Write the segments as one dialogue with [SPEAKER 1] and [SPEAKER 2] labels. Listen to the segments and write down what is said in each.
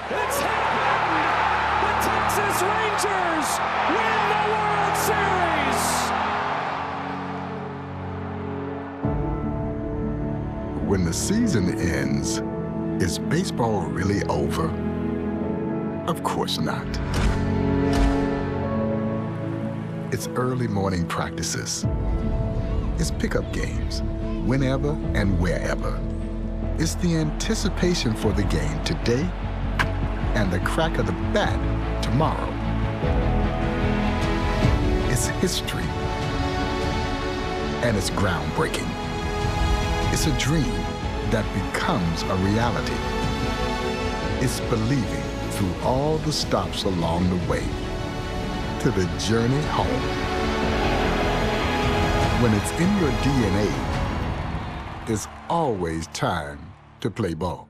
[SPEAKER 1] It's happened! The Texas Rangers win the World Series!
[SPEAKER 2] When the season ends, is baseball really over? Of course not. It's early morning practices. It's pickup games, whenever and wherever. It's the anticipation for the game today and the crack of the bat tomorrow. It's history, and it's groundbreaking. It's a dream that becomes a reality. It's believing through all the stops along the way to the journey home. When it's in your DNA, there's always time to play ball.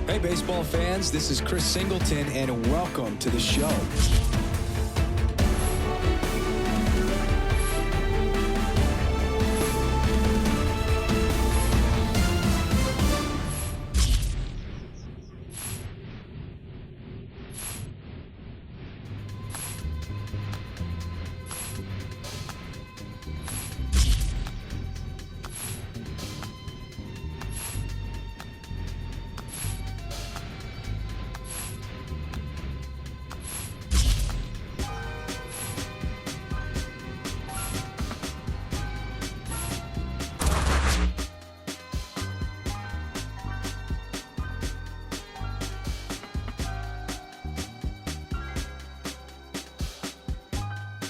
[SPEAKER 3] Hey, baseball fans, this is Chris Singleton, and welcome to the show.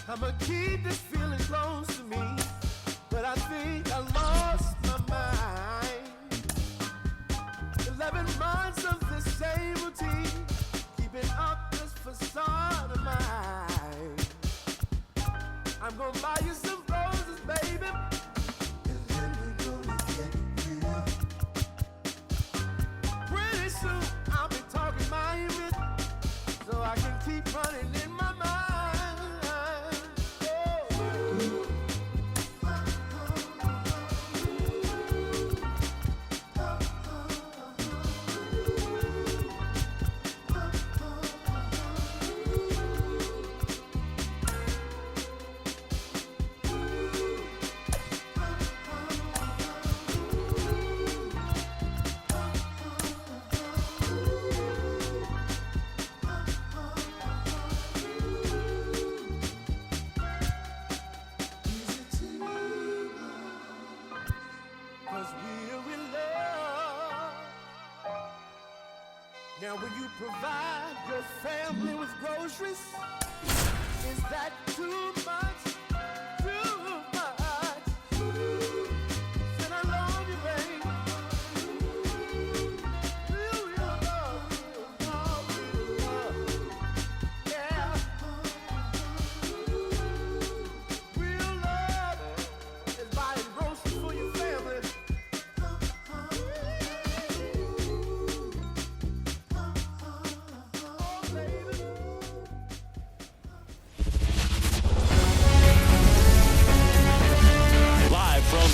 [SPEAKER 4] I'ma keep this feeling close to me, but I think I lost my mind. 11 months of the same routine, keeping up this facade of mine. I'm gonna buy you some roses, baby, and then we're gonna get real. Pretty soon I'll be talking my image, so I can keep running in my mind. Now will you provide your family with groceries? Is that too much? Too much? Said I love you, babe. Real love, real love. Yeah. Real love is buying groceries for your family.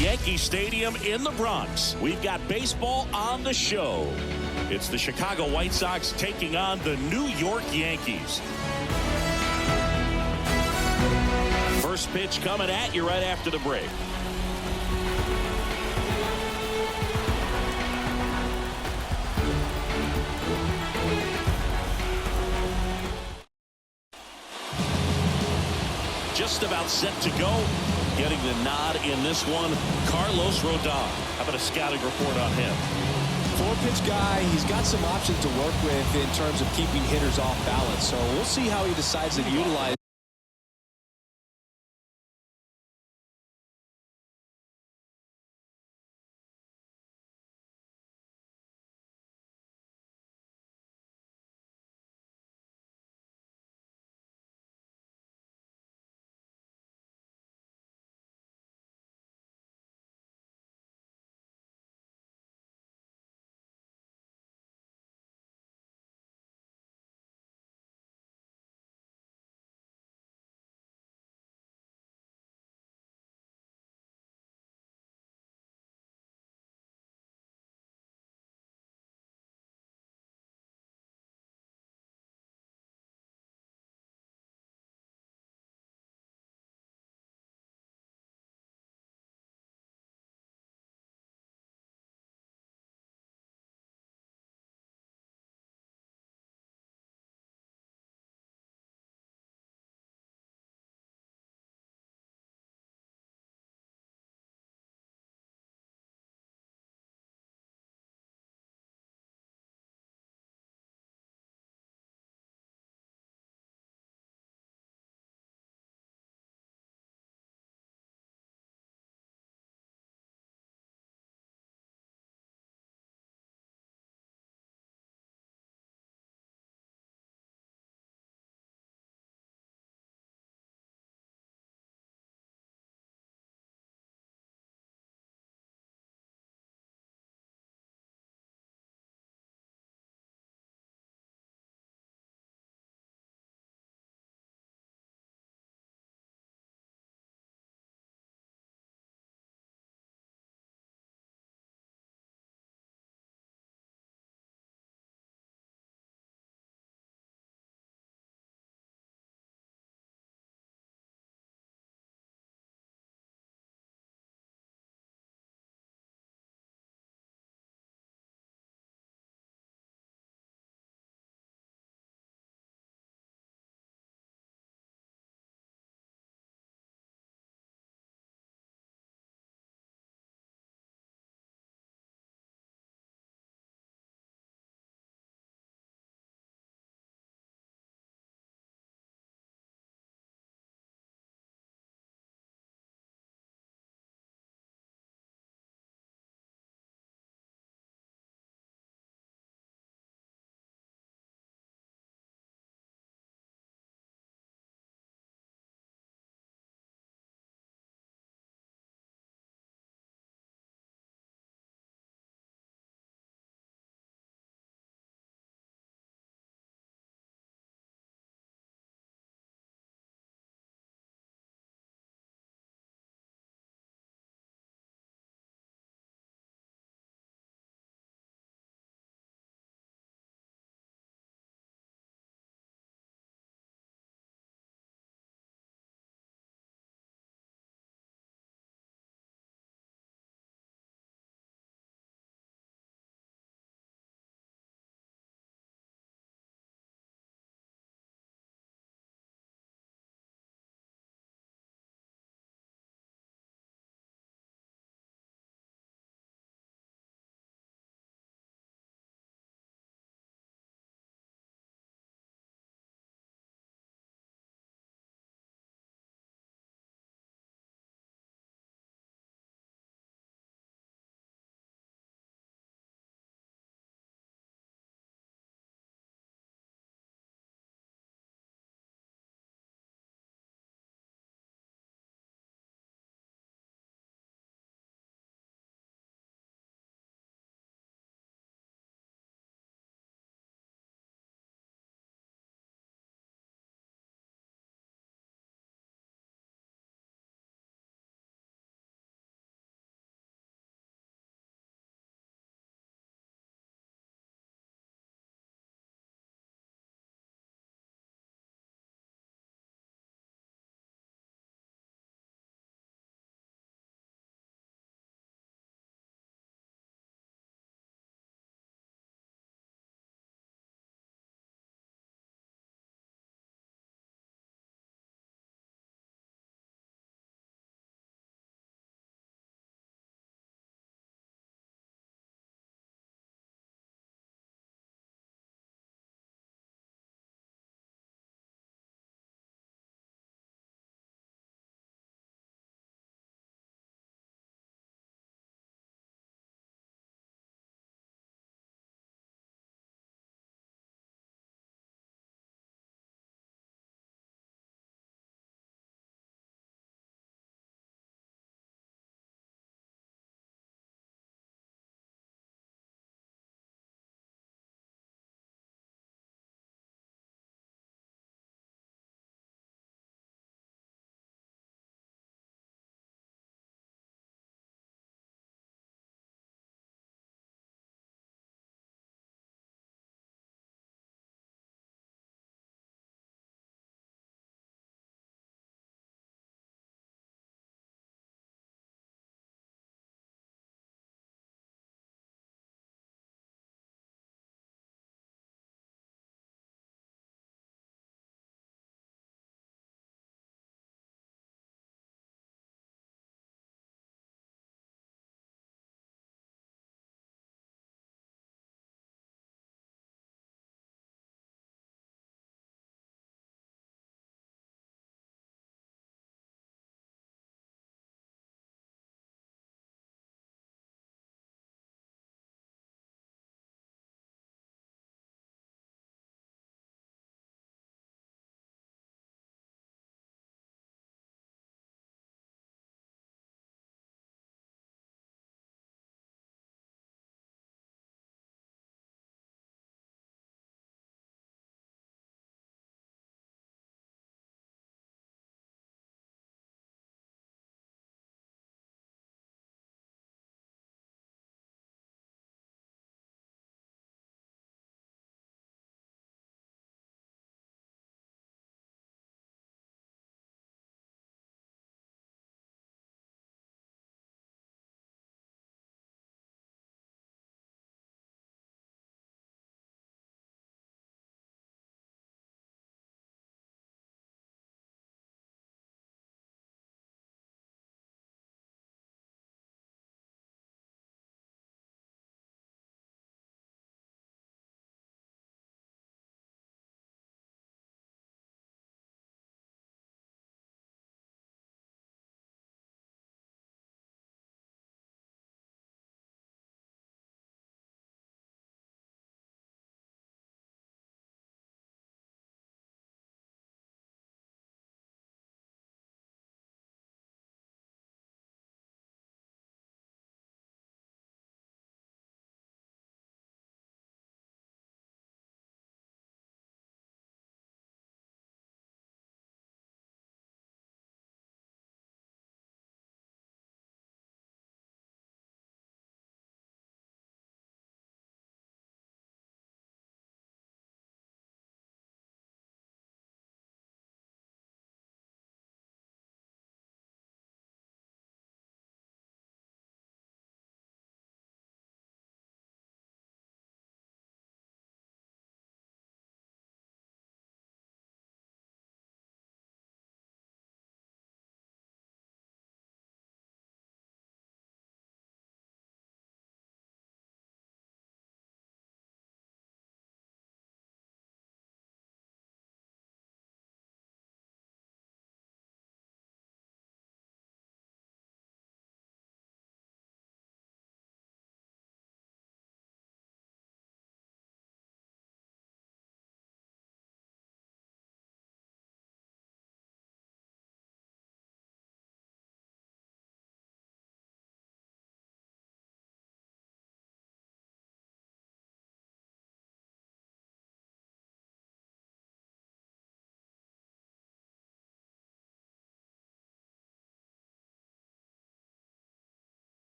[SPEAKER 1] Yankee Stadium in the Bronx. We've got baseball on the show. It's the Chicago White Sox taking on the New York Yankees. First pitch coming at you right after the break. just about set to go. Getting the nod in this one, Carlos Rodon. How about a scouting report on him?
[SPEAKER 3] 4-pitch guy. He's got some options to work with in terms of keeping hitters off balance. So we'll see how he decides to utilize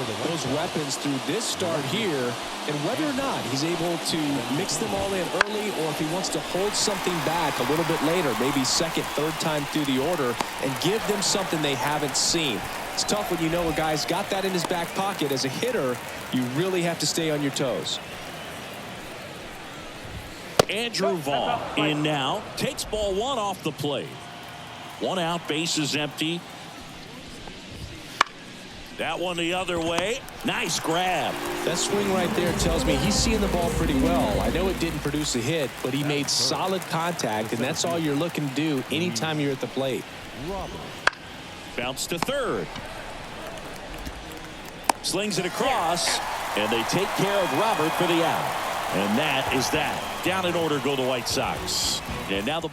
[SPEAKER 3] those weapons through this start here, and whether or not he's able to mix them all in early, or if he wants to hold something back a little bit later, maybe second, third time through the order, and give them something they haven't seen. It's tough when you know a guy's got that in his back pocket. As a hitter, you really have to stay on your toes.
[SPEAKER 1] Andrew Vaughn in now, takes ball one off the plate. One out, bases empty. That one the other way. Nice grab.
[SPEAKER 3] That swing right there tells me he's seeing the ball pretty well. I know it didn't produce a hit, but he made solid contact, and that's all you're looking to do anytime you're at the plate.
[SPEAKER 1] Bounce to third. Slings it across, and they take care of Robert for the out. And that is that. Down in order go the White Sox. And now the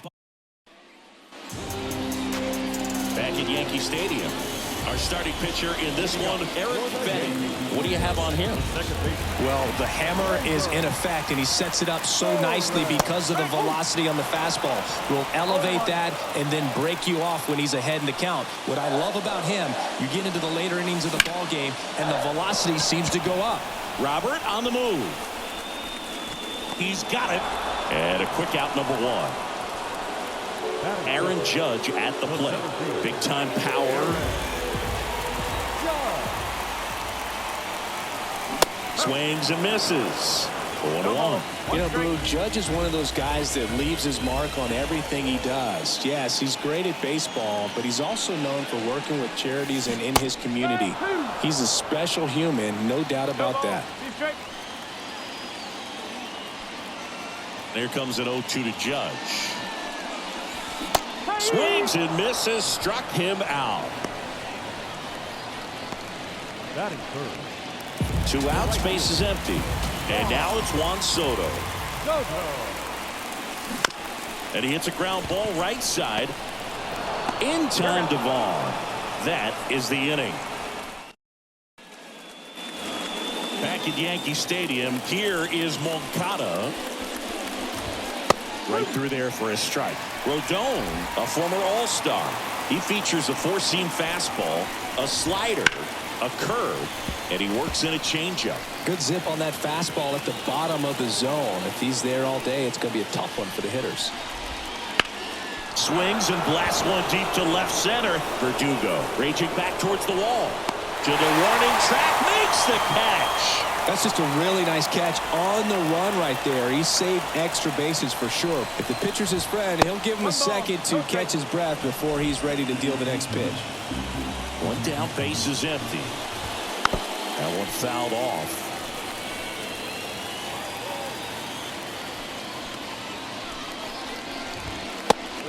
[SPEAKER 1] back at Yankee Stadium. Our starting pitcher in this one, Eric Betty. What do you have on him?
[SPEAKER 3] Well, the hammer is in effect, and he sets it up so nicely because of the velocity on the fastball. Will elevate that and then break you off when he's ahead in the count. What I love about him, you get into the later innings of the ball game, and the velocity seems to go up.
[SPEAKER 1] Robert on the move. He's got it. And a quick out, number one. Aaron Judge at the plate. Big time power. Swings and misses. 4-1.
[SPEAKER 3] You know, Brew, Judge is one of those guys that leaves his mark on everything he does. Yes, he's great at baseball, but he's also known for working with charities and in his community. He's a special human, no doubt about that.
[SPEAKER 1] There comes an 0-2 to Judge. Swings and misses. Struck him out.
[SPEAKER 5] Batting third.
[SPEAKER 1] 2 outs, base is empty. And now it's Juan Soto. And he hits a ground ball right side. In time to Vaughn. That is the inning. Back at Yankee Stadium, here is Moncada. Right through there for a strike. Rodon, a former All-Star. He features a 4-seam fastball, a slider, a curve, and he works in a changeup.
[SPEAKER 3] Good zip on that fastball at the bottom of the zone. If he's there all day, it's going to be a tough one for the hitters.
[SPEAKER 1] Swings and blasts one deep to left center. Verdugo raging back towards the wall. To the warning track, makes the catch.
[SPEAKER 3] That's just a really nice catch on the run right there. He saved extra bases for sure. If the pitcher's his friend, he'll give him a second to catch his breath before he's ready to deal the next pitch.
[SPEAKER 1] One down, base is empty. That one fouled off.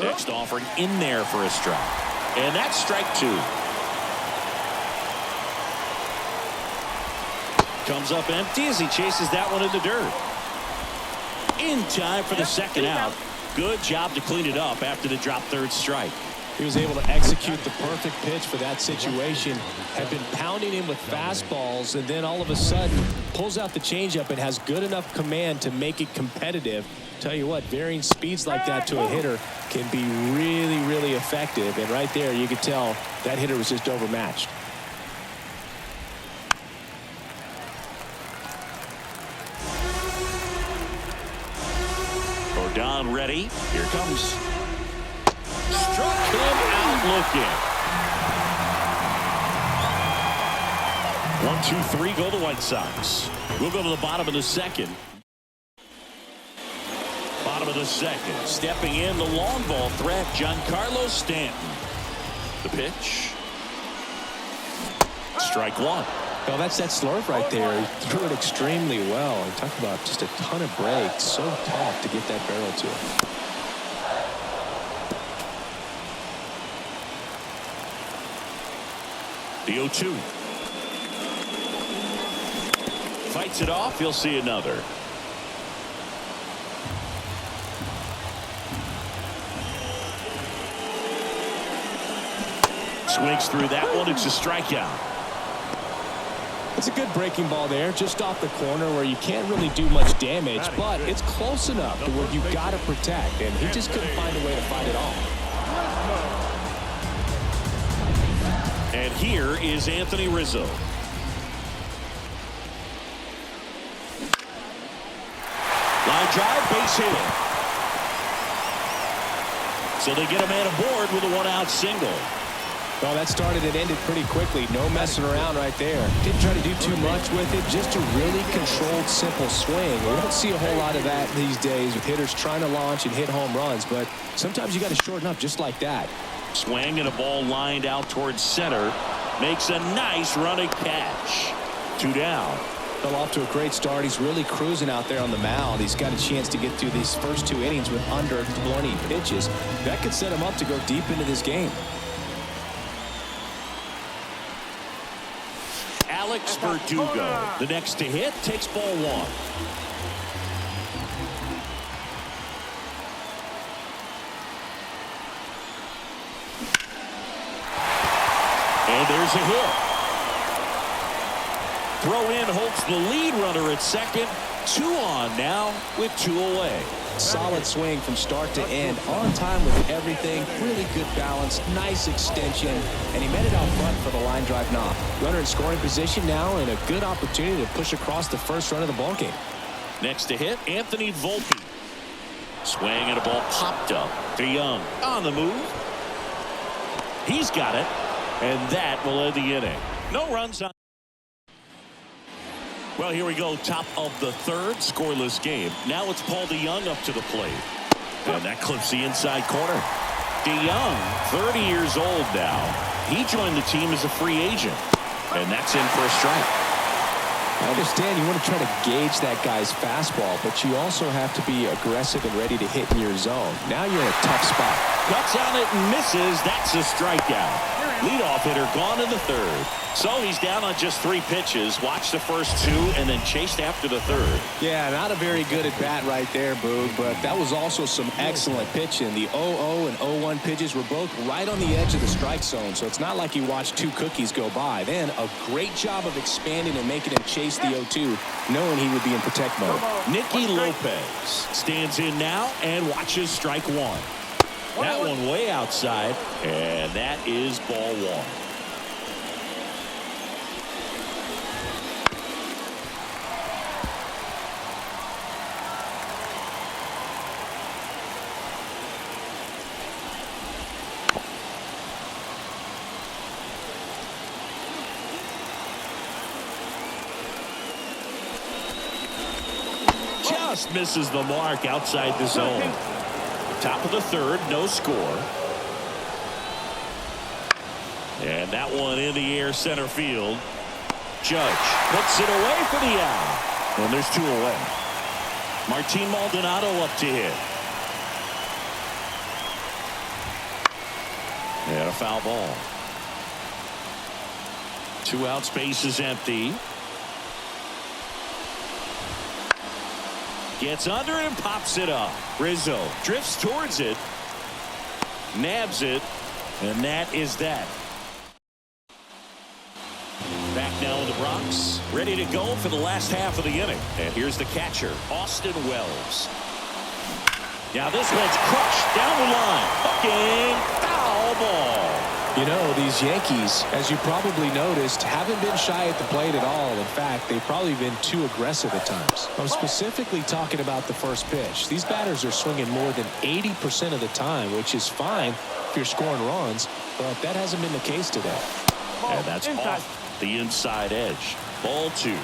[SPEAKER 1] Next offering in there for a strike. And that's strike 2. Comes up empty as he chases that one in the dirt. In time for the second out. Good job to clean it up after the drop third strike.
[SPEAKER 3] He was able to execute the perfect pitch for that situation. Had been pounding him with fastballs, and then all of a sudden pulls out the changeup and has good enough command to make it competitive. Tell you what, varying speeds like that to a hitter can be really, really effective. And right there, you could tell that hitter was just overmatched.
[SPEAKER 1] Rodon ready. Here comes. Struck him out looking. 1-2-3 go the White Sox. We'll go to the bottom of the second. Bottom of the second. Stepping in the long ball threat, Giancarlo Stanton. The pitch. Strike 1.
[SPEAKER 3] Well, that's that slurve right there. He threw it extremely well. Talk about just a ton of breaks. So tough to get that barrel to it.
[SPEAKER 1] The 0-2. Fights it off. He'll see another. Swings through that one. It's a strikeout.
[SPEAKER 3] It's a good breaking ball there, just off the corner where you can't really do much damage, but it's close enough to where you got to protect, and he just couldn't find a way to fight it off.
[SPEAKER 1] And here is Anthony Rizzo. Line drive, base hit. So they get a man aboard with a one-out single.
[SPEAKER 3] Well, that started and ended pretty quickly. No messing around right there. Didn't try to do too much with it. Just a really controlled, simple swing. We don't see a whole lot of that these days with hitters trying to launch and hit home runs. But sometimes you got to shorten up just like that.
[SPEAKER 1] Swing and a ball lined out towards center. Makes a nice running catch. 2 down.
[SPEAKER 3] Fell off to a great start. He's really cruising out there on the mound. He's got a chance to get through these first 2 innings with under 20 pitches. That could set him up to go deep into this game.
[SPEAKER 1] Alex Verdugo, the next to hit, takes ball 1. And there's a hit. Throw in holds the lead runner at second. 2 on now with 2 away.
[SPEAKER 3] Solid swing from start to end, on time with everything, really good balance, nice extension, and he met it out front for the line drive knock. Runner in scoring position now and a good opportunity to push across the first run of the ballgame.
[SPEAKER 1] Next to hit, Anthony Volpe. Swing and a ball popped up. DeYoung on the move. He's got it, and that will end the inning. No runs on. Well, here we go. Top of the 3rd, scoreless game. Now it's Paul DeYoung up to the plate. And that clips the inside corner. DeYoung, 30 years old now. He joined the team as a free agent. And that's in for a strike.
[SPEAKER 3] I understand you want to try to gauge that guy's fastball, but you also have to be aggressive and ready to hit in your zone. Now you're in a tough spot.
[SPEAKER 1] Cuts on it and misses. That's a strikeout. Leadoff hitter gone in the 3rd. So he's down on just 3 pitches. Watch the first 2 and then chased after the 3rd.
[SPEAKER 3] Yeah, not a very good at bat right there, Boog, but that was also some excellent pitching. The 0-0 and 0-1 pitches were both right on the edge of the strike zone, so it's not like you watched 2 cookies go by. Then a great job of expanding and making him chase the 0-2, knowing he would be in protect mode.
[SPEAKER 1] Nicky Lopez stands in now and watches strike 1. That one way outside, and that is ball 1. Just misses the mark outside the zone. Top of the 3rd, no score. And that one in the air center field. Judge puts it away for the out. And there's 2 away. Martin Maldonado up to hit. And a foul ball. 2 out, space is empty. Gets under it and pops it up. Rizzo drifts towards it. Nabs it. And that is that. Back now in the Bronx. Ready to go for the last half of the inning. And here's the catcher, Austin Wells. Now this one's crushed down the line. Hooking. Foul ball.
[SPEAKER 3] You know, these Yankees, as you probably noticed, haven't been shy at the plate at all. In fact, they've probably been too aggressive at times. I'm specifically talking about the first pitch. These batters are swinging more than 80% of the time, which is fine if you're scoring runs, but that hasn't been the case today.
[SPEAKER 1] And that's off the inside edge. Ball 2.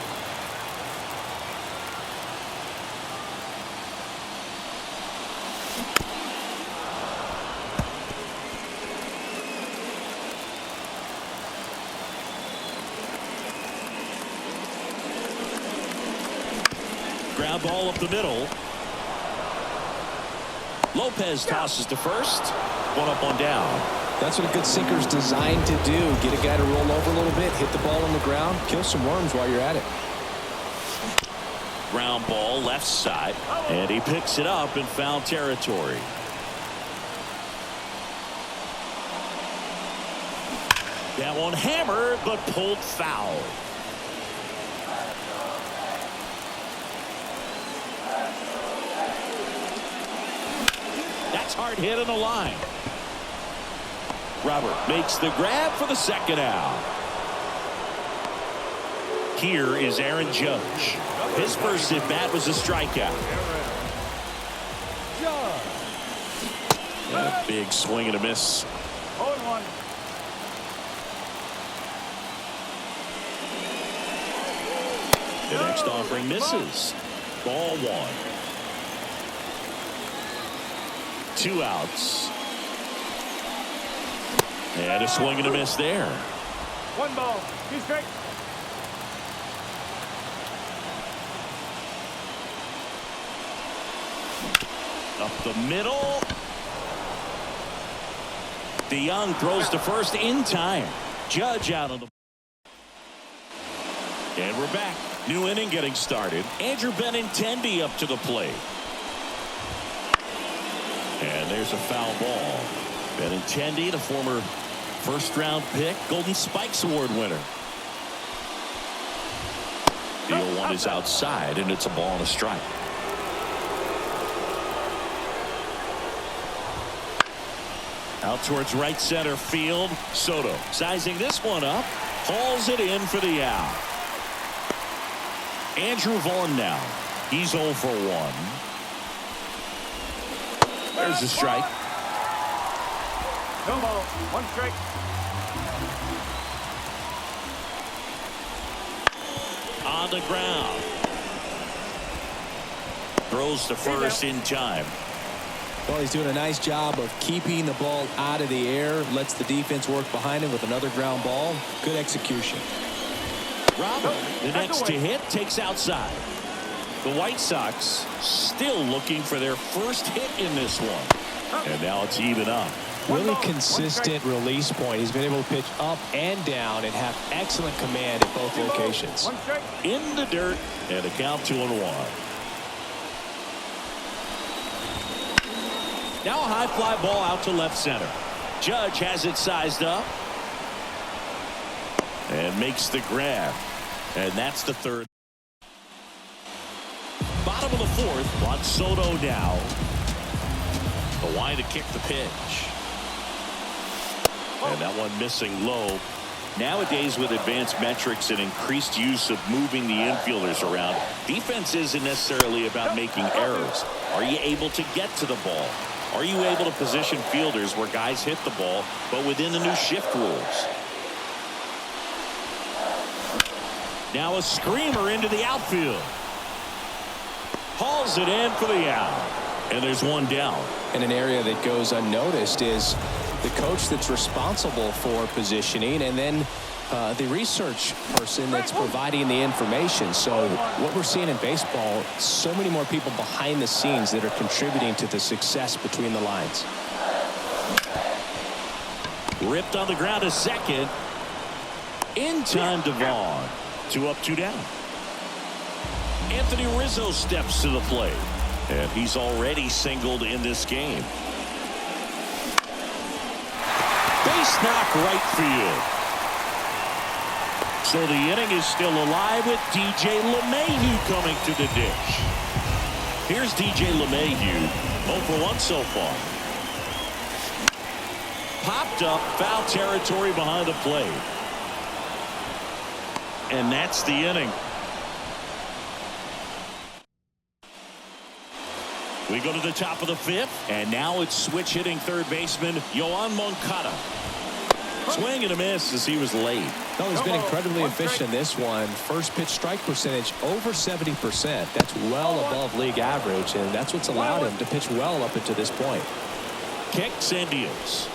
[SPEAKER 1] Ground ball up the middle. Lopez tosses to first. 1 up, 1 down.
[SPEAKER 3] That's what a good sinker is designed to do. Get a guy to roll over a little bit, hit the ball on the ground, kill some worms while you're at it.
[SPEAKER 1] Ground ball left side, and he picks it up in foul territory. That one hammered but pulled foul. That's hard hit on the line. Robert makes the grab for the second out. Here is Aaron Judge. His first at bat was a strikeout. A big swing and a miss.
[SPEAKER 5] 0-1.
[SPEAKER 1] The next offering misses. Ball 1. 2 outs. And a swing and a miss there.
[SPEAKER 5] 1 ball. 2 strikes.
[SPEAKER 1] Up the middle. DeYoung throws to first in time. Judge out on the. And we're back. New inning getting started. Andrew Benintendi up to the plate. And there's a foul ball. Benintendi, the former first-round pick, Golden Spikes Award winner. Deal 1 is outside, and it's a ball and a strike. Out towards right center field. Soto sizing this one up. Hauls it in for the out. Andrew Vaughn now. He's 0 for 1. There's a strike.
[SPEAKER 5] 2 balls. 1 strike.
[SPEAKER 1] On the ground. Throws to first in time.
[SPEAKER 3] Well, he's doing a nice job of keeping the ball out of the air. Lets the defense work behind him with another ground ball. Good execution.
[SPEAKER 1] Robert, the next to hit, takes outside. The White Sox still looking for their first hit in this one. And now it's even up.
[SPEAKER 3] Really consistent release point. He's been able to pitch up and down and have excellent command at both locations.
[SPEAKER 5] 1 strike.
[SPEAKER 1] In the dirt, and a count 2-1. Now a high fly ball out to left center. Judge has it sized up. And makes the grab. And that's the third. Bottom of the 4th. Juan Soto now. The line to kick the pitch. And that one missing low. Nowadays, with advanced metrics and increased use of moving the infielders around, defense isn't necessarily about making errors. Are you able to get to the ball? Are you able to position fielders where guys hit the ball, but within the new shift rules? Now a screamer into the outfield. Hauls it in for the out. And there's one down.
[SPEAKER 3] And an area that goes unnoticed is the coach that's responsible for positioning, and then the research person that's providing the information. So what we're seeing in baseball, so many more people behind the scenes that are contributing to the success between the lines.
[SPEAKER 1] Ripped on the ground to second. In time to Vaughn. 2 up, 2 down. Anthony Rizzo steps to the plate. And he's already singled in this game. Base knock right field. So the inning is still alive with DJ LeMahieu coming to the dish. Here's DJ LeMahieu. 0 for 1 so far. Popped up, foul territory behind the plate. And that's the inning. We go to the top of the 5th, and now it's switch hitting third baseman Yoan Moncada. Swing and a miss as he was late.
[SPEAKER 3] No, he's been incredibly efficient in this one. First pitch strike percentage over 70%. That's well above league average, and that's what's allowed him to pitch well up until this point.
[SPEAKER 1] Kicks and deals.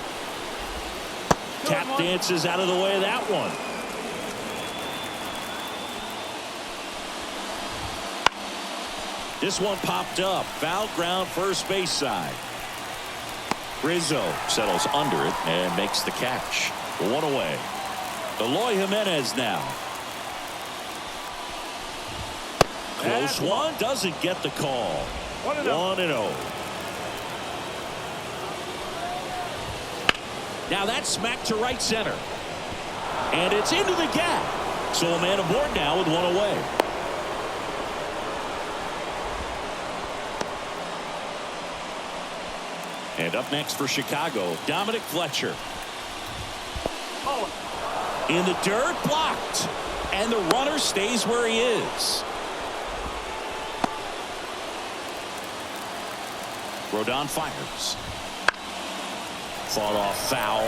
[SPEAKER 1] Tap dances out of the way of that one. This one popped up. Foul ground first base side. Rizzo settles under it and makes the catch. 1 away. Eloy Jimenez now. Close one. Doesn't get the call. 1-0. Now that's smacked to right center. And it's into the gap. So a man aboard now with 1 away. And up next for Chicago, Dominic Fletcher. In the dirt, blocked. And the runner stays where he is. Rodon fires. Fought off foul.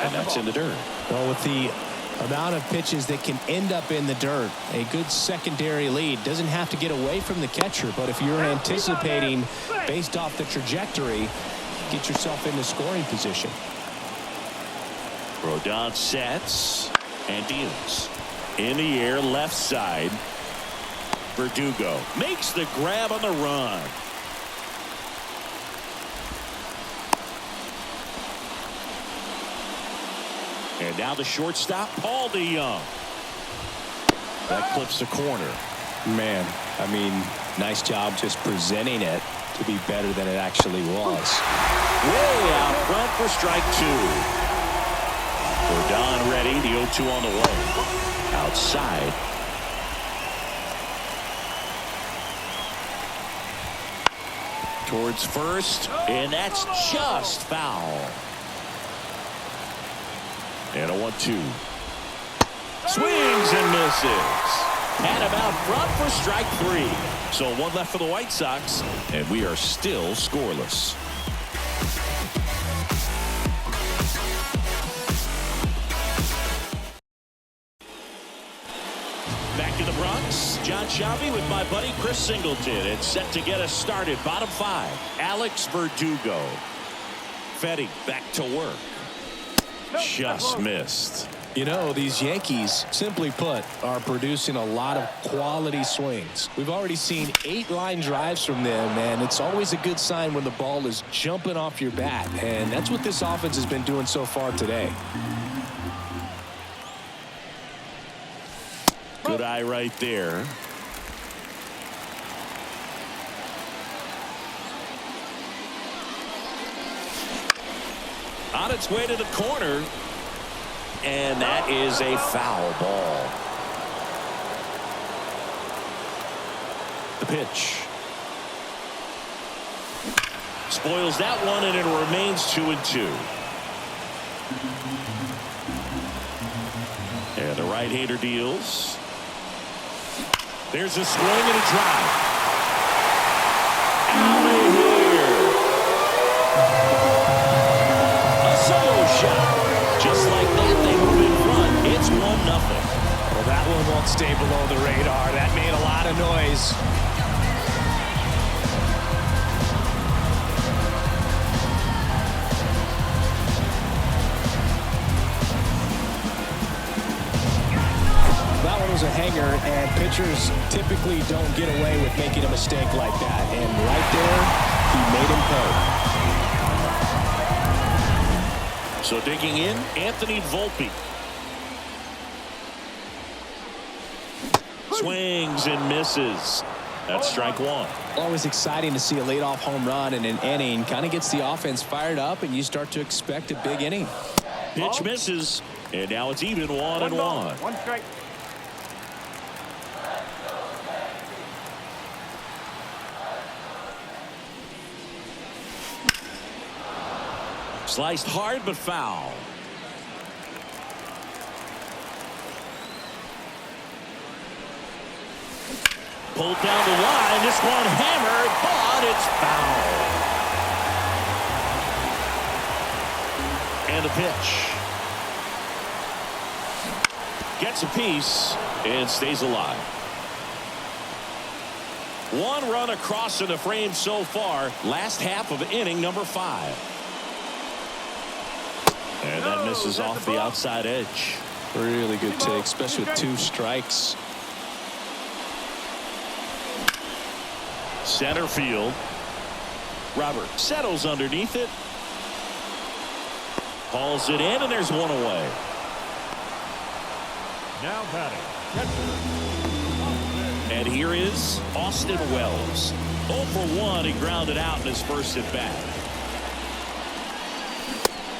[SPEAKER 1] And that's in the dirt.
[SPEAKER 3] Well, with the amount of pitches that can end up in the dirt, a good secondary lead doesn't have to get away from the catcher, but if you're anticipating based off the trajectory, get yourself into scoring position.
[SPEAKER 1] Rodon sets and deals. In the air, left side. Verdugo makes the grab on the run. And now the shortstop, Paul DeYoung. That clips the corner.
[SPEAKER 3] Man, I mean, nice job just presenting it to be better than it actually was.
[SPEAKER 1] Way out front for strike two. Rodon ready, the 0-2 on the way. Outside. Towards first, and that's just foul. And a 1-2. Swings and misses. And about front for strike three. So one left for the White Sox, and we are still scoreless. Back to the Bronx. John Shabby with my buddy Chris Singleton. It's set to get us started. Bottom five. Alex Verdugo. Fetty back to work. Just missed.
[SPEAKER 3] You know, these Yankees, simply put, are producing a lot of quality swings. We've already seen 8 line drives from them, and it's always a good sign when the ball is jumping off your bat, and that's what this offense has been doing so far today.
[SPEAKER 1] Good eye right there. On its way to the corner. And that is a foul ball. The pitch. Spoils that one, and it remains 2-2. And the right-hander deals. There's a swing and a drive. Out of here. A solo shot. Just like that, they move in front. It's 1-0.
[SPEAKER 3] Well, that one won't stay below the radar. That made a lot of noise. That one was a hanger, and pitchers typically don't get away with making a mistake like that. And right there, he made him pay.
[SPEAKER 1] So digging in, Anthony Volpe. Swings and misses. That's strike one.
[SPEAKER 3] Always exciting to see a leadoff home run in an inning. Kind of gets the offense fired up, and you start to expect a big inning.
[SPEAKER 1] Pitch misses, and now it's even 1-1.
[SPEAKER 5] One strike.
[SPEAKER 1] Sliced hard but foul. Pulled down the line. This one hammered, but it's foul. And the pitch. Gets a piece and stays alive. 1 run across in the frame so far. Last half of inning number 5. And that misses off the outside edge.
[SPEAKER 3] Really good take, especially with 2 strikes.
[SPEAKER 1] Center field. Robert settles underneath it. Hauls it in, and there's 1 away.
[SPEAKER 5] Now batting.
[SPEAKER 1] And here is Austin Wells. 0 for 1. He grounded out in his first at bat.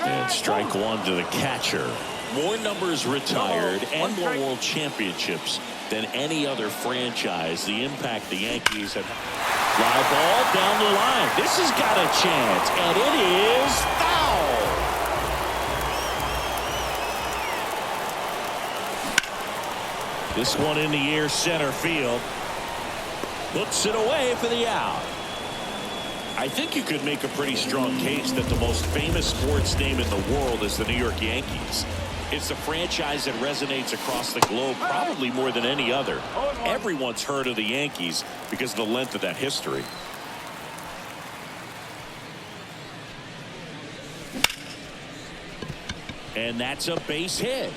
[SPEAKER 1] And strike 1 to the catcher. More numbers retired and more world championships than any other franchise. The impact the Yankees have. Fly ball down the line. This has got a chance, and it is foul. This one in the air, center field. Hooks it away for the out. I think you could make a pretty strong case that the most famous sports name in the world is the New York Yankees. It's a franchise that resonates across the globe probably more than any other. Everyone's heard of the Yankees because of the length of that history. And that's a base hit.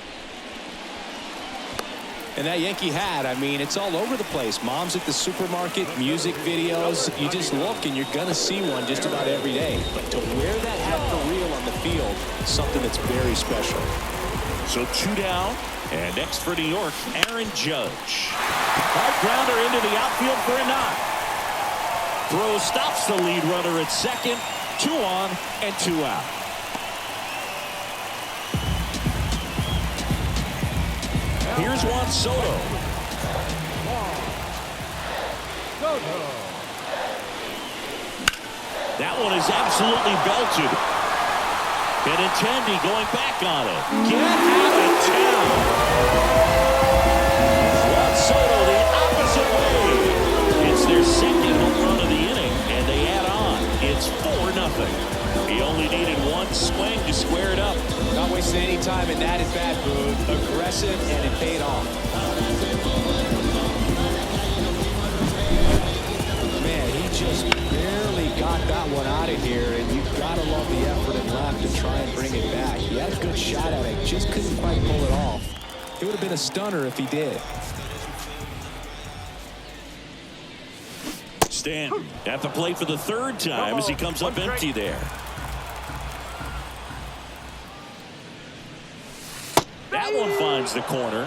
[SPEAKER 3] And that Yankee hat, I mean, it's all over the place. Moms at the supermarket, music videos. You just look and you're going to see one just about every day. But to wear that hat for real on the field is something that's very special.
[SPEAKER 1] So 2 down. And next for New York, Aaron Judge. Hard grounder into the outfield for a knock. Throw stops the lead runner at second. 2 on and 2 out. Here's Juan Soto. That one is absolutely belted. Benintendi going back on it. Get out of town. Juan Soto the opposite way. It's their second home run of the inning, and they add on. It's 4-0. He only needed one swing to square it up.
[SPEAKER 3] Not wasting any time in that at-bat, Boone. Aggressive, and it paid off. Man, he just barely got that one out of here, and you've got to love the effort and left to try and bring it back. He had a good shot at it, just couldn't quite pull it off. It would have been a stunner if he did.
[SPEAKER 1] Stanton at the plate for the 3rd time as he comes up empty there. That one finds the corner,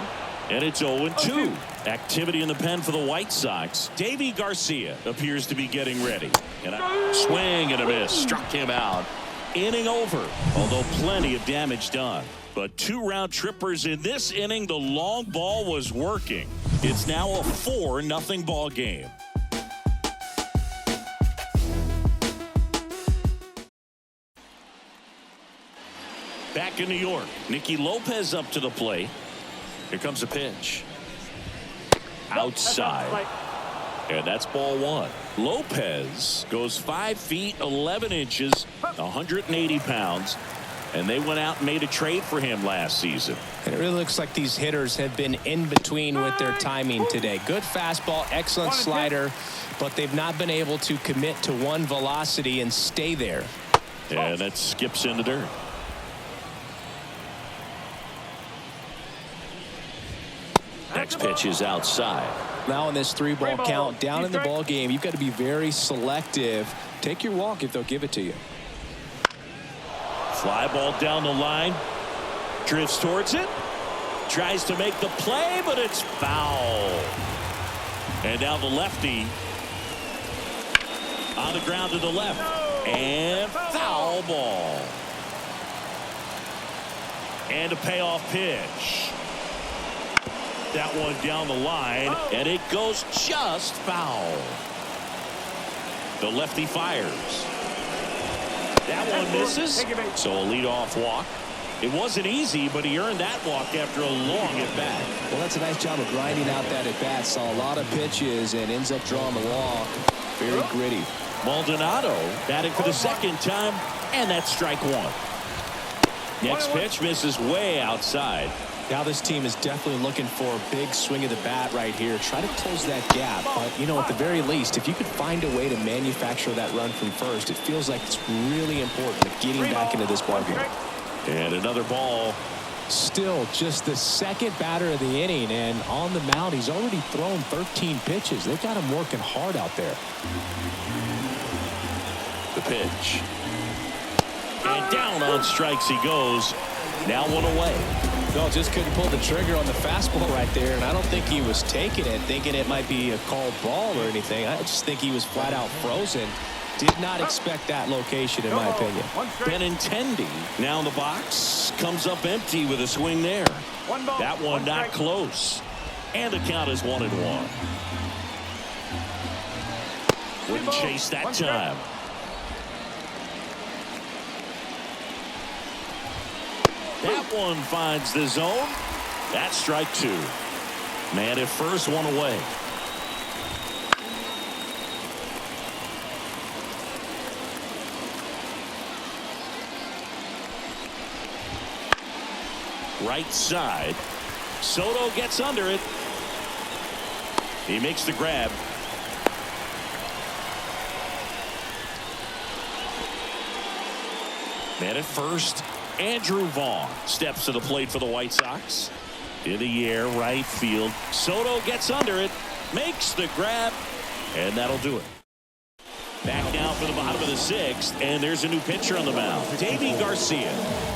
[SPEAKER 1] and it's 0-2. Activity in the pen for the White Sox. Davy Garcia appears to be getting ready. And a swing and a miss. Struck him out. Inning over, although plenty of damage done. But 2 round trippers in this inning. The long ball was working. It's now a 4-0 ball game. Back in New York, Nicky Lopez up to the plate. Here comes a pitch. Outside. And that's ball 1. Lopez goes 5 feet 11 inches, 180 pounds. And they went out and made a trade for him last season.
[SPEAKER 3] And it really looks like these hitters have been in between with their timing today. Good fastball, excellent slider, but they've not been able to commit to one velocity and stay there.
[SPEAKER 1] And that skips into dirt. Next pitch is outside.
[SPEAKER 3] Now in this 3-ball count, down in the ball game, you've got to be very selective. Take your walk if they'll give it to you.
[SPEAKER 1] Fly ball down the line. Drifts towards it. Tries to make the play, but it's foul. And now the lefty on the ground to the left. And foul ball. And a payoff pitch. That one down the line, and it goes just foul. The lefty fires. That one misses. So a leadoff walk. It wasn't easy, but he earned that walk after a long at-bat.
[SPEAKER 3] Well, that's a nice job of grinding out that at-bat. Saw a lot of pitches and ends up drawing the walk. Very gritty.
[SPEAKER 1] Maldonado batting for the 2nd time, and that's strike 1. Next pitch misses way outside.
[SPEAKER 3] Now this team is definitely looking for a big swing of the bat right here. Try to close that gap. But, you know, at the very least, if you could find a way to manufacture that run from first, it feels like it's really important getting back into this ballgame.
[SPEAKER 1] And another ball.
[SPEAKER 3] Still just the 2nd batter of the inning, and on the mound, he's already thrown 13 pitches. They've got him working hard out there.
[SPEAKER 1] The pitch. And down on strikes he goes. Now 1 away.
[SPEAKER 3] No, just couldn't pull the trigger on the fastball right there, and I don't think he was taking it, thinking it might be a called ball or anything. I just think he was flat out frozen. Did not expect that location, in my opinion.
[SPEAKER 1] Benintendi now in the box. Comes up empty with a swing there. That one not close. And the count is 1-1. Wouldn't chase that time. That one finds the zone. That's strike 2. Man at first, one away. Right side. Soto gets under it. He makes the grab. Man at first. Andrew Vaughn steps to the plate for the White Sox. In the air, right field. Soto gets under it. Makes the grab. And that'll do it. Back now for the bottom of the sixth, and there's a new pitcher on the mound, Davey Garcia.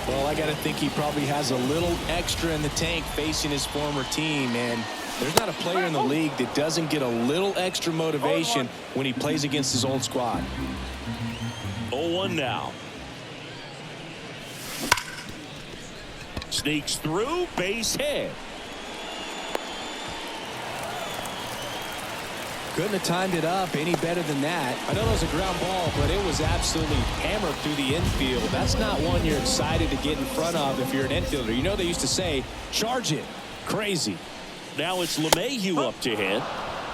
[SPEAKER 3] Well, I got to think he probably has a little extra in the tank facing his former team, and there's not a player in the league that doesn't get a little extra motivation when he plays against his old squad.
[SPEAKER 1] 0-1 now. Sneaks through, base hit.
[SPEAKER 3] Couldn't have timed it up any better than that. I know it was a ground ball, but it was absolutely hammered through the infield. That's not one you're excited to get in front of if you're an infielder. You know they used to say, charge it. Crazy.
[SPEAKER 1] Now it's LeMahieu up to hit.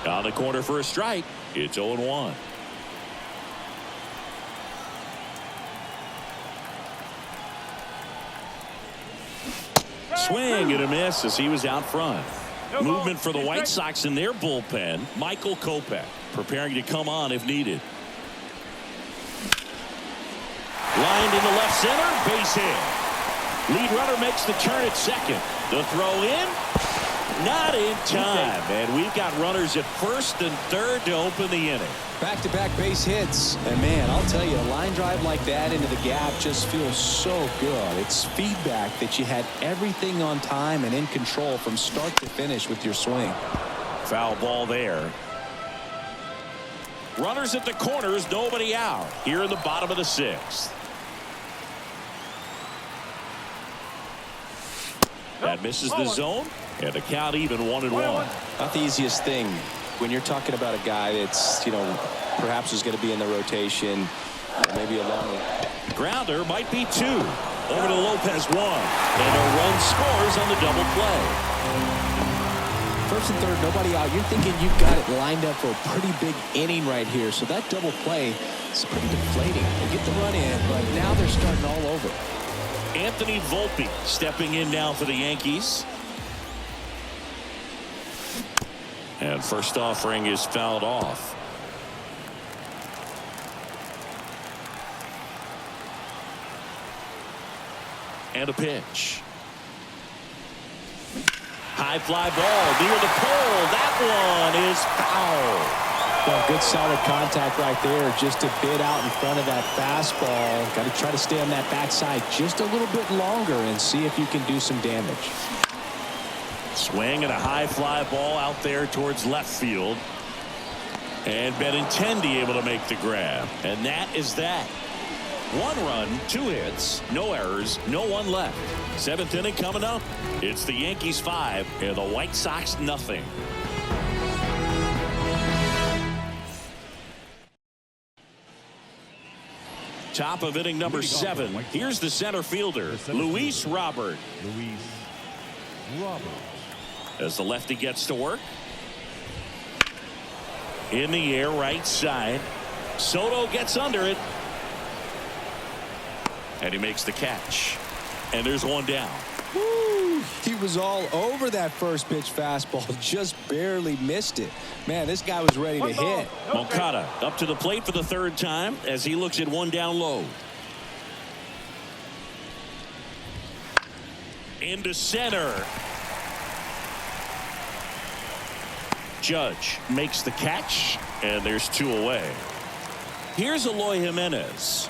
[SPEAKER 1] On the corner for a strike. It's 0-1. Swing and a miss as he was out front. Movement for the White Sox in their bullpen. Michael Kopech preparing to come on if needed. Lined in the left center, base hit. Lead runner makes the turn at second. The throw in, not in time. And we've got runners at first and third to open the inning.
[SPEAKER 3] Back-to-back base hits. And, man, I'll tell you, a line drive like that into the gap just feels so good. It's feedback that you had everything on time and in control from start to finish with your swing.
[SPEAKER 1] Foul ball there. Runners at the corners, nobody out. Here in the bottom of the sixth. That misses the zone, and the count even 1-1.
[SPEAKER 3] Not the easiest thing when you're talking about a guy that's, perhaps is going to be in the rotation, maybe a long
[SPEAKER 1] grounder might be two. Over to Lopez, one. And a run scores on the double play.
[SPEAKER 3] First and third, nobody out. You're thinking you've got it lined up for a pretty big inning right here. So that double play is pretty deflating. They get the run in, but now they're starting all over.
[SPEAKER 1] Anthony Volpe stepping in now for the Yankees. And first offering is fouled off. And a pitch. High fly ball near the pole. That one is foul.
[SPEAKER 3] Well, good solid contact right there, just a bit out in front of that fastball. Got to try to stay on that backside just a little bit longer and see if you can do some damage.
[SPEAKER 1] Swing and a high fly ball out there towards left field. And Benintendi able to make the grab. And that is that. 1 run, 2 hits, no errors, no one left. 7th inning coming up. It's the Yankees 5 and the White Sox nothing. Top of inning number 7. Here's the center fielder, Luis Robert. As the lefty gets to work. In the air, right side. Soto gets under it. And he makes the catch. And there's one down.
[SPEAKER 3] Woo! He was all over that first pitch fastball. Just barely missed it. Man, this guy was ready to hit.
[SPEAKER 1] Moncada up to the plate for the 3rd time as he looks at one down low. Into center. Judge makes the catch, and there's 2 away. Here's Eloy Jimenez.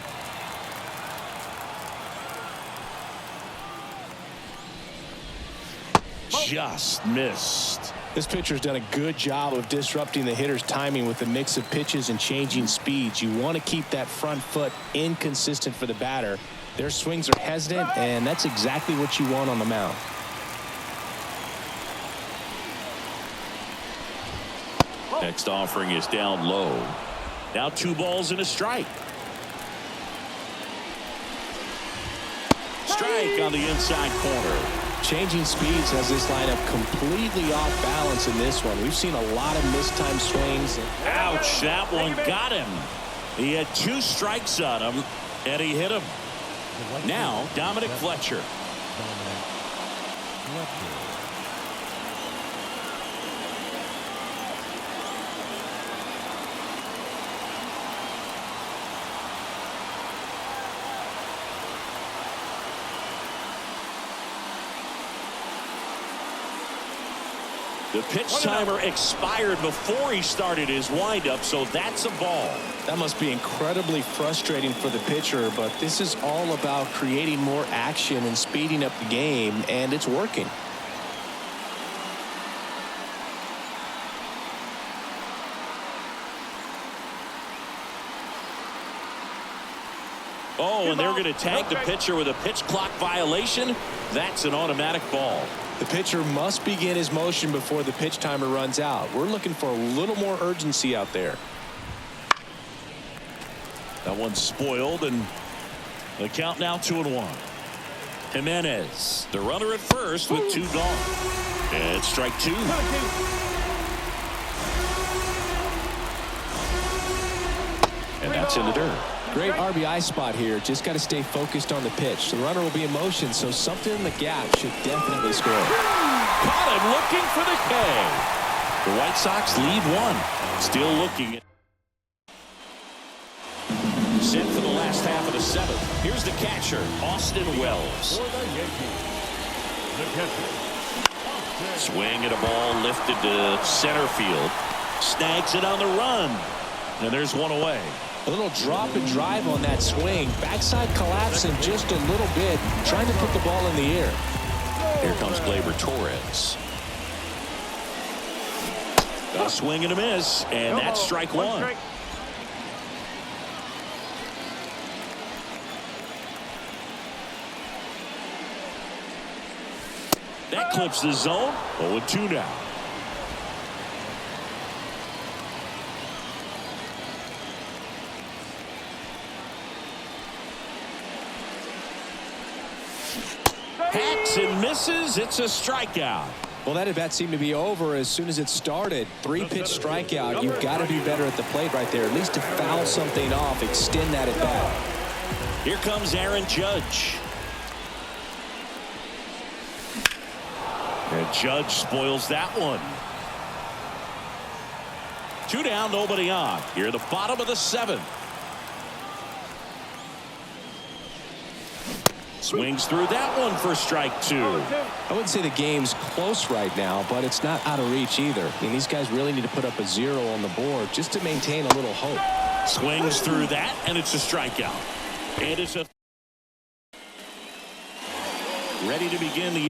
[SPEAKER 1] Just missed.
[SPEAKER 3] This pitcher's done a good job of disrupting the hitter's timing with a mix of pitches and changing speeds. You want to keep that front foot inconsistent for the batter. Their swings are hesitant, and that's exactly what you want on the mound.
[SPEAKER 1] Next offering is down low. Now 2 balls and a strike. Strike on the inside corner.
[SPEAKER 3] Changing speeds has this lineup completely off balance in this one. We've seen a lot of mistimed swings.
[SPEAKER 1] Ouch, that one got him. He had 2 strikes on him, and he hit him. Now, Dominic Fletcher. The pitch timer expired before he started his windup, so that's a ball.
[SPEAKER 3] That must be incredibly frustrating for the pitcher, but this is all about creating more action and speeding up the game, and it's working.
[SPEAKER 1] Oh, and they're going to tag the pitcher with a pitch clock violation. That's an automatic ball.
[SPEAKER 3] The pitcher must begin his motion before the pitch timer runs out. We're looking for a little more urgency out there.
[SPEAKER 1] That one's spoiled, and the count now 2-1. Jimenez, the runner at first with 2 gone. And strike 2. And that's in the dirt.
[SPEAKER 3] Great RBI spot here. Just got to stay focused on the pitch. The runner will be in motion, so something in the gap should definitely score.
[SPEAKER 1] Caught him looking for the K. The White Sox lead 1. Still looking. Set for the last half of the 7th. Here's the catcher, Austin Wells. Swing at a ball lifted to center field. Snags it on the run. And there's one away.
[SPEAKER 3] A little drop and drive on that swing. Backside collapsing just a little bit, trying to put the ball in the air.
[SPEAKER 1] Here comes Gleyber Torres. A swing and a miss, and that's strike 1. That clips the zone. 0-2 now. Hacks and misses. It's a strikeout.
[SPEAKER 3] Well, that at bat seemed to be over as soon as it started. 3-pitch strikeout. You've got to be better at the plate right there. At least to foul something off, extend that at bat.
[SPEAKER 1] Here comes Aaron Judge. And Judge spoils that one. 2 down, nobody on. Here at the bottom of the 7th. Swings through that one for strike 2.
[SPEAKER 3] I wouldn't say the game's close right now, but it's not out of reach either. I mean, these guys really need to put up a 0 on the board just to maintain a little hope.
[SPEAKER 1] Swings through that, and it's a strikeout. And it's a ready to begin the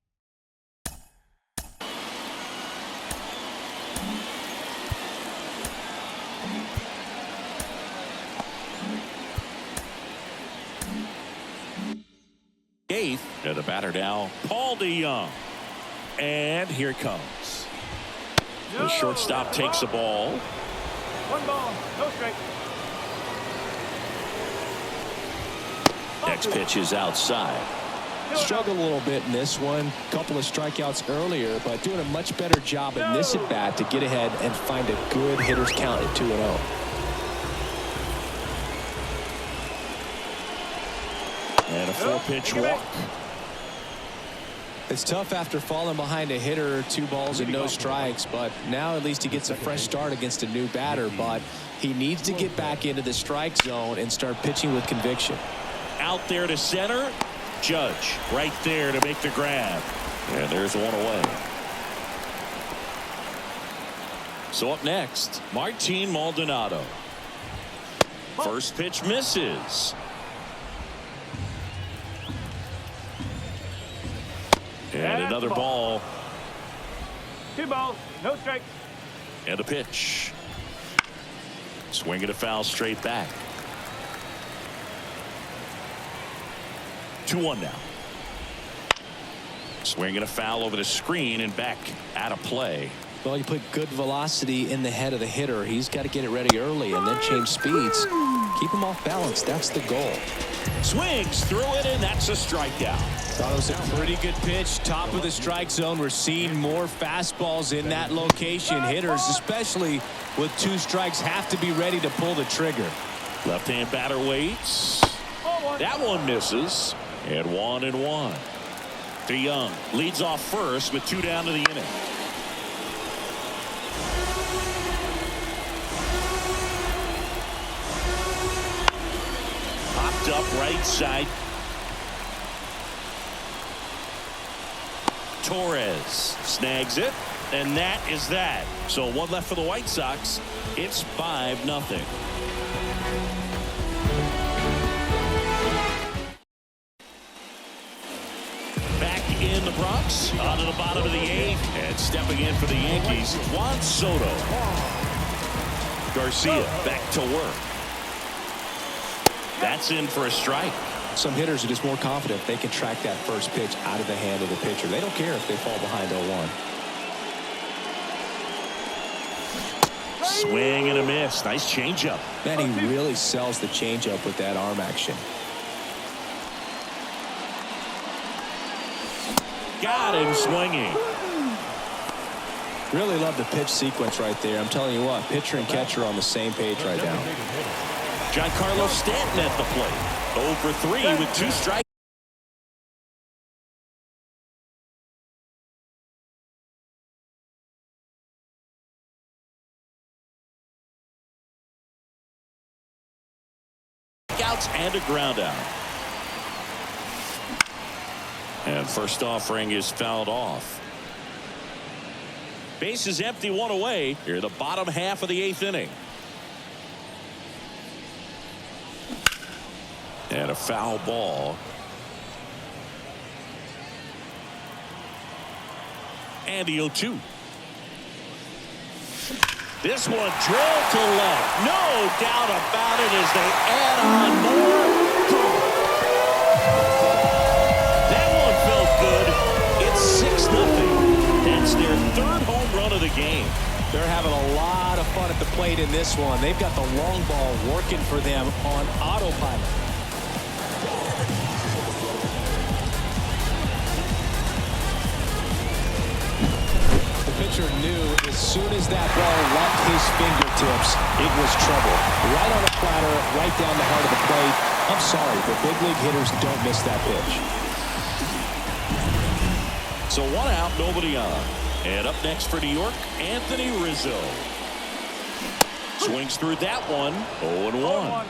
[SPEAKER 1] eighth. And the batter now, Paul DeYoung. And here it comes. The shortstop takes the ball.
[SPEAKER 5] 1 ball, no strike.
[SPEAKER 1] Next pitch is outside.
[SPEAKER 3] Struggled a little bit in this one. Couple of strikeouts earlier, but doing a much better job in this at bat to get ahead and find a good hitter's count at 2-0.
[SPEAKER 1] And a 4-pitch walk.
[SPEAKER 3] It's tough after falling behind a hitter, 2 balls and no strikes, but now at least he gets a fresh start against a new batter, but he needs to get back into the strike zone and start pitching with conviction.
[SPEAKER 1] Out there to center. Judge right there to make the grab. And there's one away. So up next, Martin Maldonado. First pitch misses. And another ball.
[SPEAKER 5] 2 balls, no strikes.
[SPEAKER 1] And a pitch. Swing and a foul straight back. 2-1 now. Swing and a foul over the screen and back out of play.
[SPEAKER 3] Well, you put good velocity in the head of the hitter. He's got to get it ready early and then change speeds. Keep him off balance. That's the goal.
[SPEAKER 1] Swings through it, and that's a strikeout.
[SPEAKER 3] Thought it was a pretty good pitch. Top of the strike zone. We're seeing more fastballs in that location. Hitters, especially with 2 strikes, have to be ready to pull the trigger.
[SPEAKER 1] Left-hand batter waits. That one misses. And 1-1. DeYoung leads off first with 2 down to the inning. Popped up right side. Torres snags it, and that is that. So 1 left for the White Sox. It's 5-0. Back in the Bronx, onto the bottom of the 8th, and stepping in for the Yankees, Juan Soto. Garcia back to work. That's in for a strike.
[SPEAKER 3] Some hitters are just more confident they can track that first pitch out of the hand of the pitcher. They don't care if they fall behind 0-1.
[SPEAKER 1] Swing and a miss. Nice changeup.
[SPEAKER 3] Man, he really sells the changeup with that arm action.
[SPEAKER 1] Got him swinging.
[SPEAKER 3] Really love the pitch sequence right there. I'm telling you what, pitcher and catcher are on the same page right now.
[SPEAKER 1] Giancarlo Stanton at the plate. 0 for 3 with 2 strikes. Outs and a ground out. And first offering is fouled off. Base is empty, 1 away. Here in the bottom half of the 8th inning. And a foul ball. And the 0-2. This one drilled to left. No doubt about it as they add on more. That one felt good. It's 6-0. That's their 3rd home run of the game.
[SPEAKER 3] They're having a lot of fun at the plate in this one. They've got the long ball working for them on autopilot. Pitcher knew as soon as that ball left his fingertips, it was trouble. Right on the platter, right down the heart of the plate. I'm sorry, but big league hitters don't miss that pitch.
[SPEAKER 1] So 1 out, nobody on. And up next for New York, Anthony Rizzo. Swings through that one. 0-1.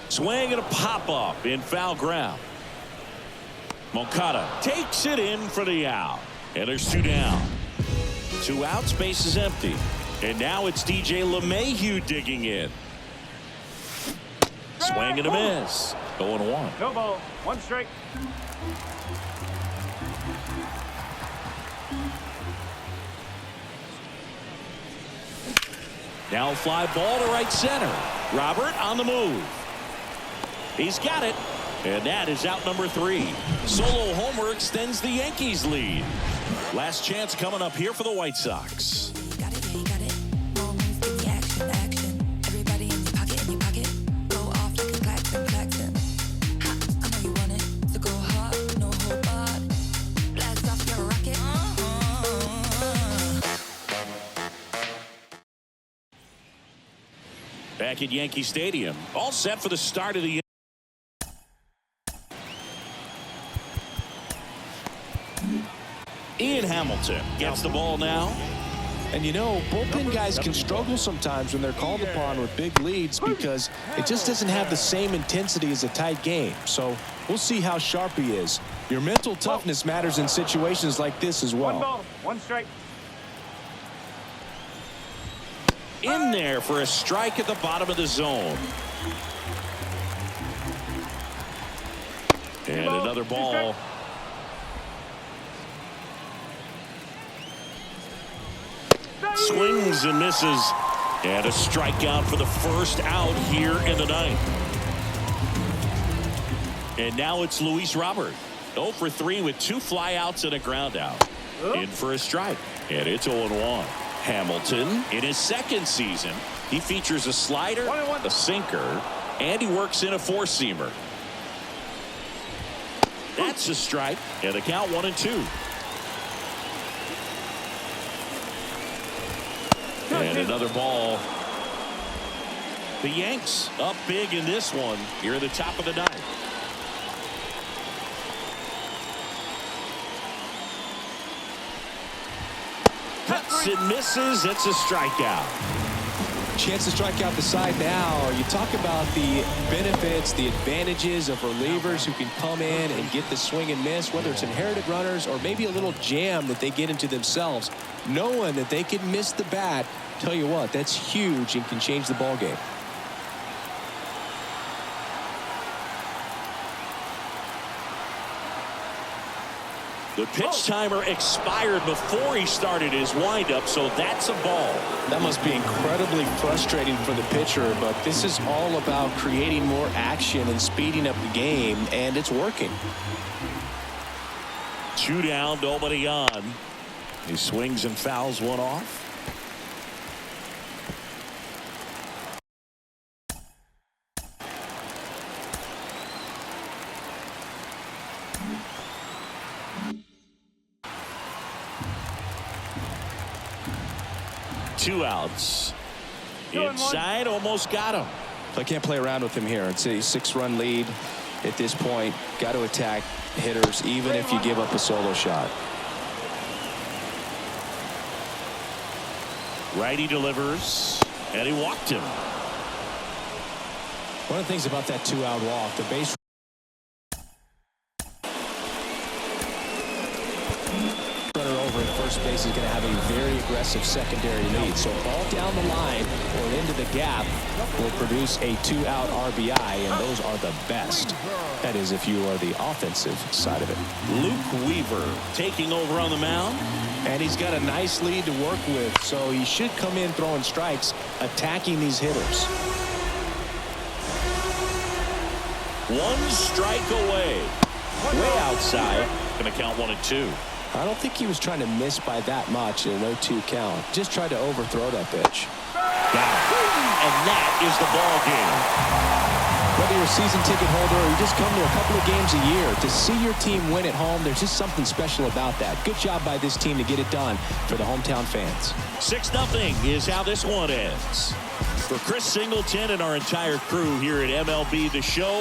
[SPEAKER 1] Swing and a pop-up in foul ground. Moncada takes it in for the out. And there's 2 down. 2 outs, base is empty. And now it's DJ LeMahieu digging in. Swing and a miss. 0-1.
[SPEAKER 5] No ball. 1 strike.
[SPEAKER 1] Now fly ball to right center. Robert on the move. He's got it. And that is out number 3. Solo homer extends the Yankees lead. Last chance coming up here for the White Sox.
[SPEAKER 6] Got it, yeah, you got it. More moves, give me action, action. Everybody in your pocket. Go off like a klaxon. Ha, I know you want it. So go hard, no hold barred. Blast off your rocket.
[SPEAKER 1] Back at Yankee Stadium. All set for the start of the Ian Hamilton gets the ball now.
[SPEAKER 3] And you know, bullpen guys can struggle sometimes when they're called upon with big leads because it just doesn't have the same intensity as a tight game. So we'll see how sharp he is. Your mental toughness matters in situations like this as
[SPEAKER 5] 1
[SPEAKER 3] well.
[SPEAKER 5] ball. 1 strike.
[SPEAKER 1] In there for a strike at the bottom of the zone. And another ball. Swings and misses. And a strikeout for the first out here in the 9th. And now it's Luis Robert. 0 for 3 with 2 flyouts and a ground out. In for a strike. And it's 0-1. Hamilton in his second season. He features a slider, a sinker, and he works in a four-seamer. That's a strike. And the count 1-2. And another ball. The Yanks up big in this one here at the top of the ninth. Cuts and misses. It's a strikeout.
[SPEAKER 3] Chance to strike out the side now. You talk about the benefits, the advantages of relievers who can come in and get the swing and miss, whether it's inherited runners or maybe a little jam that they get into themselves. Knowing that they can miss the bat, tell you what, that's huge and can change the ball game.
[SPEAKER 1] The pitch timer expired before he started his windup, so that's a ball.
[SPEAKER 3] That must be incredibly frustrating for the pitcher, but this is all about creating more action and speeding up the game, and it's working.
[SPEAKER 1] 2 down, nobody on. He swings and fouls one off. Two outs. Inside, almost got him.
[SPEAKER 3] I can't play around with him here. It's a 6-run lead at this point. Got to attack hitters even if you give up a solo shot.
[SPEAKER 1] Righty delivers, and he walked him.
[SPEAKER 3] One of the things about that 2-out walk, the base runner over at first base is going to have a very aggressive secondary lead. So ball down the line or into the gap will produce a 2-out RBI, and those are the best. That is if you are the offensive side of it.
[SPEAKER 1] Luke Weaver taking over on the mound.
[SPEAKER 3] And he's got a nice lead to work with, so he should come in throwing strikes, attacking these hitters.
[SPEAKER 1] 1 strike away. Way outside. Going to count 1-2.
[SPEAKER 3] I don't think he was trying to miss by that much in a 0-2 count. Just tried to overthrow that pitch.
[SPEAKER 1] And that is the ball game.
[SPEAKER 3] Whether you're a season ticket holder or you just come to a couple of games a year, to see your team win at home, there's just something special about that. Good job by this team to get it done for the hometown fans.
[SPEAKER 1] 6-0 is how this one ends. For Chris Singleton and our entire crew here at MLB The Show.